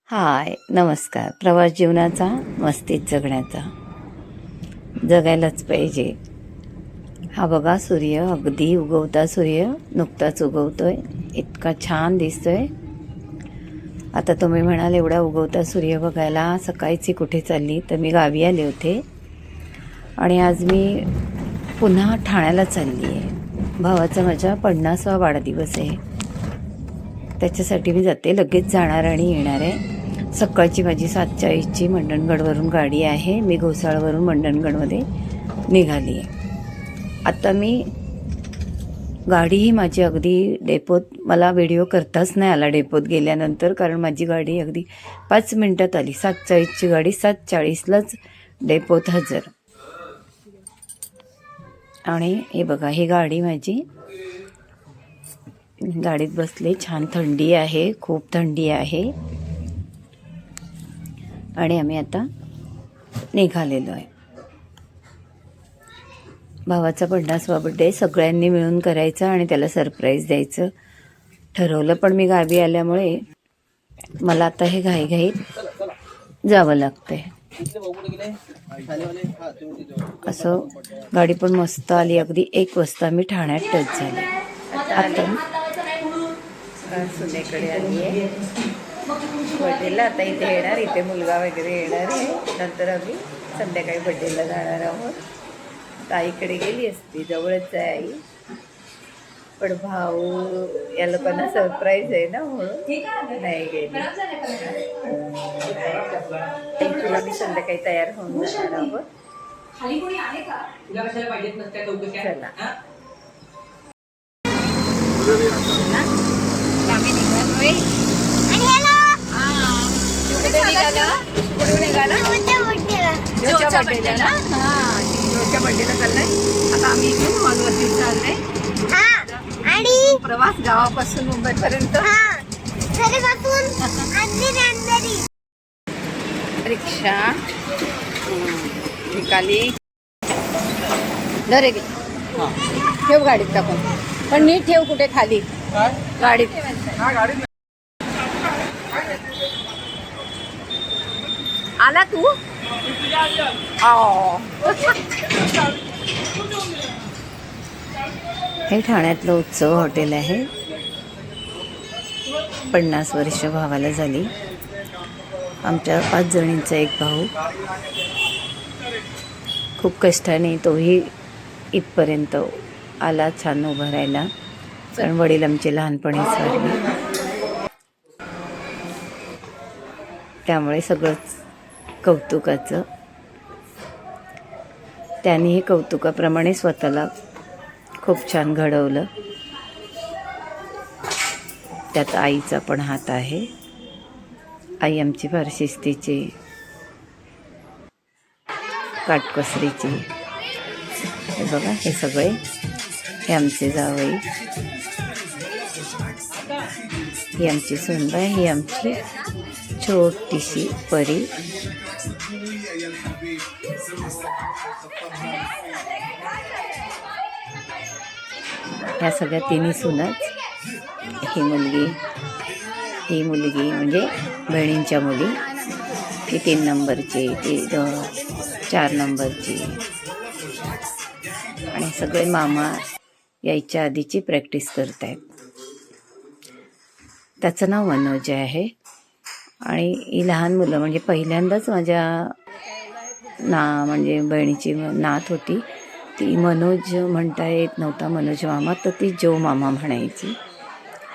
हाय, नमस्कार. प्रवास जीवनाचा, मस्तीत जगण्याचा. जगायलाच पाहिजे. हा बघा, सूर्य अगदी उगवता सूर्य नुकताच उगवतोय. इतका छान दिसतोय. आता तुम्ही म्हणाल एवढा उगवता सूर्य बघायला सकाळची कुठे चालली, तर मी गावी आले होते आणि आज मी पुन्हा ठाण्याला चालली आहे. भावाचा माझ्या 50वा वाढदिवस आहे. त्याच्यासाठी मी जाते. लगेच जाणार आणि येणार आहे. सकाळची माझी 7:40ची मंडणगडवरून गाडी आहे. मी घोसाळवरून मंडणगडमध्ये निघाली आहे. आता मी गाडीही माझी अगदी डेपोत, मला व्हिडिओ करताच नाही आला डेपोत गेल्यानंतर, कारण माझी गाडी अगदी 5 मिनटात आली. 7:40ची गाडी 7:40लाच डेपोत हजर. आणि हे बघा, ही गाडी माझी. गाडीत बसले. छान थंडी आहे, खूप थंडी आहे. आणि आम्ही आता निघालेलो आहे. भावाचा 50वा बड्डे सगळ्यांनी मिळून करायचा आणि त्याला सरप्राईज द्यायचं ठरवलं. पण मी गावी आल्यामुळे मला आता हे घाईघाईत जावं लागतंय. असं गाडी पण मस्त आली. अगदी 1 वाजता मी ठाण्यात टच झाले. आता सुनेकडे आली आहे बड्डेला. आता इथे येणार, इथे मुलगा वगैरे येणार आहे. नंतर आम्ही संध्याकाळी बड्डेला जाणार आहोत. आईकडे गेली असती, जवळच आहे आई, पण भाऊ या लोकांना सरप्राईज आहे ना म्हणून नाही गेली. तुला मी संध्याकाळी तयार होऊन जाणार आहोत. चला आम्ही निघालोय. जोच्या बड्डेला ना. जोच्या बड्डेला चाललंय. आता आम्ही इथून हॉलवरती चाललंय आणि प्रवास गावापासून मुंबईपर्यंत. रिक्षा निकाली. दरे ठेव गाडीत टाकून, पण नीट ठेव. कुठे खाली गाडीत. आला तू. हे ठाण्यातलं उत्सव हॉटेल आहे. 50 वर्ष भावाला झाली. आमच्या 5 जणींचा एक भाऊ. खूप कष्टाने तोही इथपर्यंत आला, छान उभा राहिला. कारण वडील आमचे लहानपणीच वारले. त्यामुळे सगळंच कौतुकाचं. त्यांनीही कौतुकाप्रमाणे स्वतःला खूप छान घडवलं. त्यात आईचा पण हात आहे. आई आमची फार शिस्तीची, काटकसरीची. हे बघा, हे सगळे हे आमचे जावई, ही आमची सुनबाई, ही आमची छोटीशी परी. ह्या सगळ्या 3 सुनच. ही मुलगी म्हणजे बहिणींच्या मुली. ती 3 नंबरची, ती 4 नंबरची. आणि सगळे मामा यायच्या आधीची प्रॅक्टिस करत आहेत. त्याचं नाव मनोज आहे. आणि ही लहान मुलं म्हणजे पहिल्यांदाच माझ्या म्हणजे बहिणीची नात होती. ती मनोज म्हणता येत नव्हता, मनोज मामा, तर ती जो मामा म्हणायची.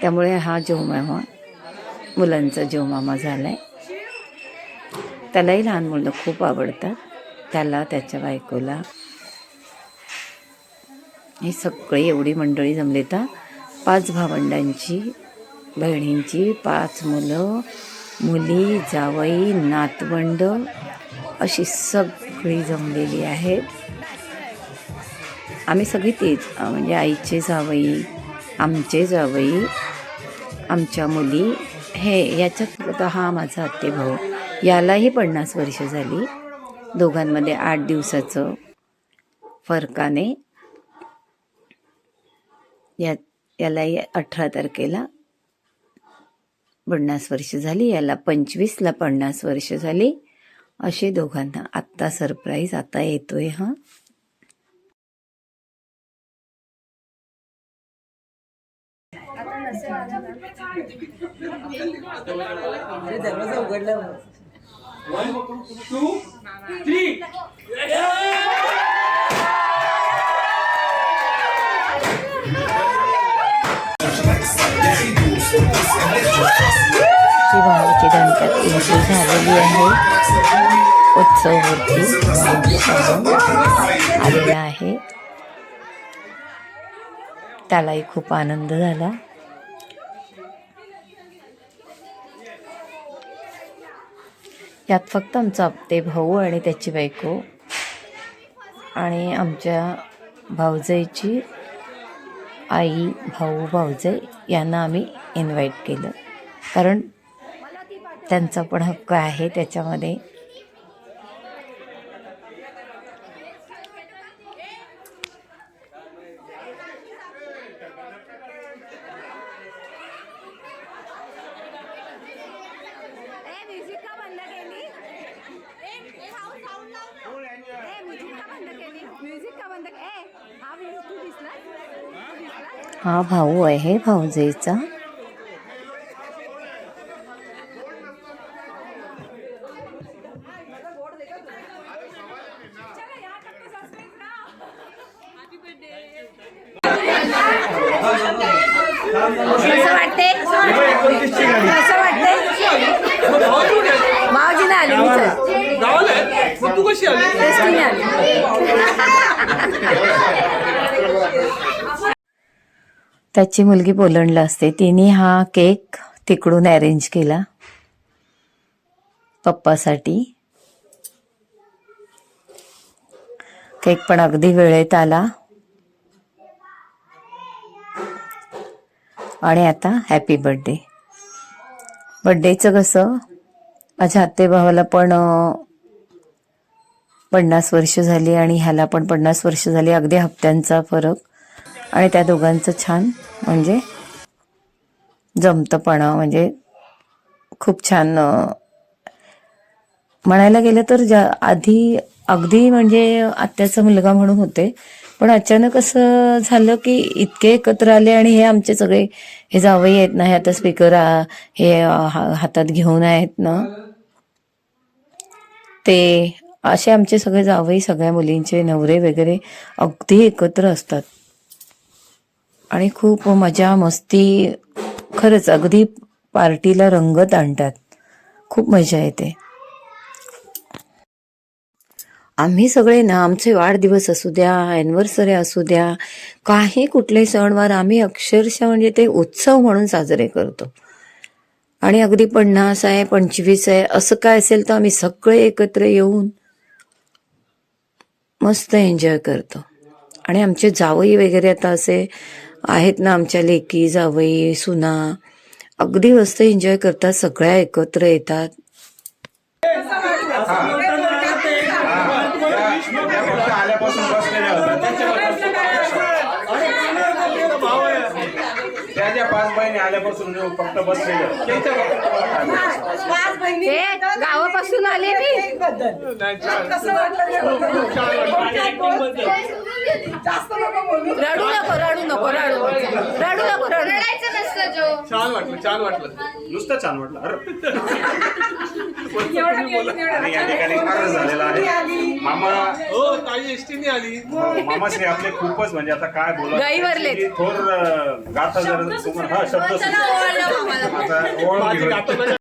त्यामुळे हा जो मामा, मुलांचा जो मामा झाला आहे. त्यालाही लहान मुलं खूप आवडतात, त्याला, त्याच्या बायकोला. हे सगळी एवढी मंडळी जमली. तर 5 भावंडांची, बहिणींची 5 मुलं, मुली, जावई, नातवंड अशी सगळी जमलेली आहेत. आम्ही सगळी तेच, म्हणजे आईचे जावई, आमचे जावई, आमच्या मुली. हे याच्यात हा माझा आत्ते भाऊ. यालाही 50 वर्ष झाली. दोघांमध्ये 8 दिवसाचं फरकाने. यालाही 18 तारखेला 50 वर्ष झाली, याला 25ला 50 वर्ष झाली. असे दोघांना आत्ता सरप्राईज आता येतोय. हा दरवाजा उघडला. 1 2 3 ही भावाची दणक्यात एंट्री झालेली आहे. उत्सवमूर्ती आलेला आहे. त्यालाही खूप आनंद झाला. यात फक्त आमचा आपटे भाऊ आणि त्याची बायको आणि आमच्या भाऊजाईची आई, भाऊ, भाऊजाई यांना आम्ही इन्व्हाइट केलं, कारण त्यांचा पण हक्क आहे त्याच्यामध्ये. हा भाऊ आहे भाऊजाईचा. कसं वाटते? कसं वाटते? भाऊजीने आले मी तू कशी आली? त्याची मुलगी पोलंडला असते. तिने हा केक तिकडून अरेंज केला पप्पासाठी. केक पण अगदी वेळेत आला. आणि आता हॅपी बर्थडे. बर्थडेचं कसं, माझ्या आत्ते भावाला पण 50 वर्ष झाली आणि ह्याला पण 50 वर्ष झाली. अगदी हप्त्यांचा फरक. आणि त्या दोघांचं छान म्हणजे जमतपणा, म्हणजे खूप छान. म्हणायला गेलं तर आधी अगदी म्हणजे आत्याचा मुलगा म्हणून होते, पण अचानक असं झालं की इतके एकत्र आले. आणि हे आमचे सगळे हे जावई आहेत ना, हे आता स्पीकर हे हातात घेऊन आहेत ना, ते असे आमचे सगळे जावई, सगळ्या मुलींचे नवरे वगैरे अगदी एकत्र असतात आणि खूप मजा मस्ती, खरंच अगदी पार्टीला रंगत आणतात. खूप मजा येते. आम्ही सगळे ना, आमचे वाढदिवस असू द्या, ॲनिव्हर्सरी असू द्या, काही कुठले सणवार आम्ही अक्षरशः म्हणजे ते उत्सव म्हणून साजरे करतो. आणि अगदी 50 आहे, 25 आहे, असं काय असेल तर आम्ही सगळे एकत्र येऊन मस्त एन्जॉय करतो. आणि आमचे जावई वगैरे आता असे आहेत ना, आमच्या लेकी, जावई, सुना अगदी मस्त एन्जॉय करतात. सगळ्या एकत्र येतात. आल्यापासून बसलेल्या त्या 5 बहिणी आल्यापासून फक्त बसलेल्या गावापासून आले मी. रडू नको, रडू नको, रडू रडू नको, रडायचं नसतं. जो छान वाटलं नुसतं छान वाटलं. आणि या ठिकाणी फारच झालेला आहे. मामा ताई एसटीने आली. मामाश्री आपले खूपच म्हणजे आता काय गाईवरले थोर गाथा जर तुम्हाला हा शब्द आता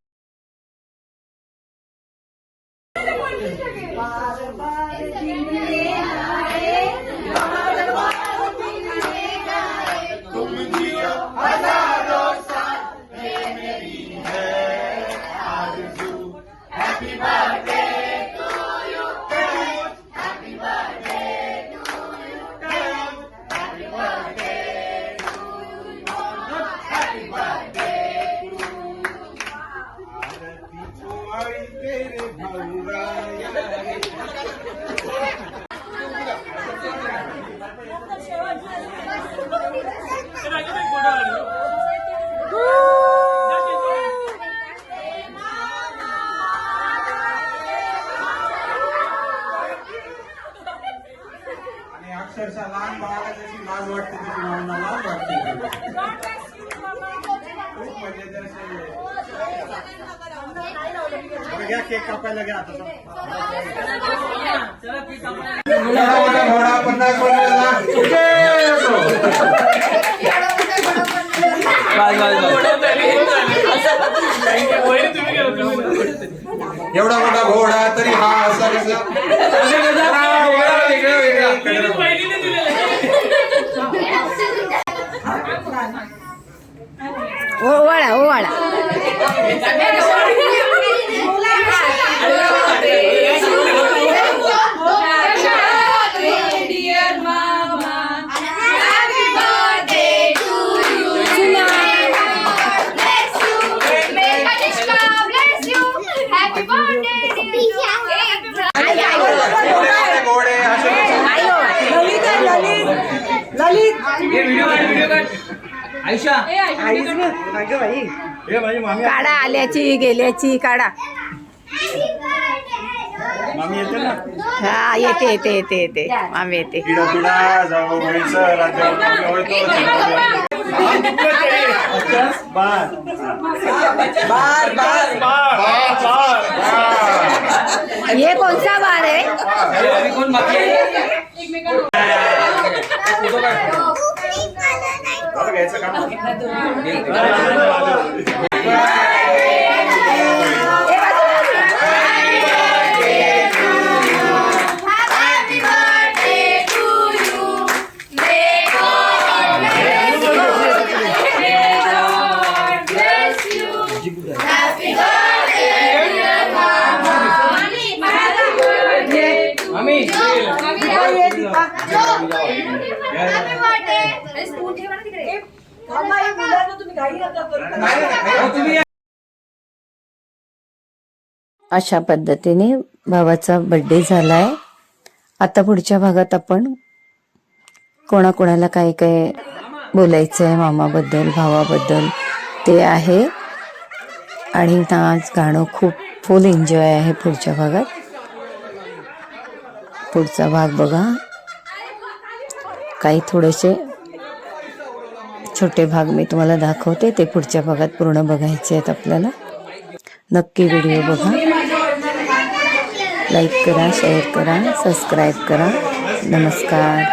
अक्षरशः लहान बाळाला जशी लाज वाटते तशी माऊंना लाज वाटते. खूप म्हणजे ते असे- बरं, घ्या केक कापायला घ्या आता. घोडा पन्नास वर्षाचा. एवढा मोठा घोडा तरी हा असा कसा ओवाळा ओवाळा घोडे असे काढा आल्याची गेल्याची काढा. मामी येते ना. हा येते येते येते येते मामी येते. पिढा पिढा जावं व्हायचं ये कोणता बार आहे? घ्यायचं का. अशा पद्धतीने भावाचा बर्थडे झालाय. आता पुढच्या भागात आपण कोणाकोणाला काय काय बोलायचं आहे मामाबद्दल भावाबद्दल ते आहे. आणि नाच गाणं खूप फुल एन्जॉय आहे पुढच्या भागात. पुढचा भाग बघा. काही थोडेसे छोटे भाग मी तुम्हाला दाखवते ते पुढच्या भागात पूर्ण बघायचे आहेत आपल्याला. नक्की व्हिडिओ बघा. लाईक करा, शेअर करा, सबस्क्राईब करा. नमस्कार.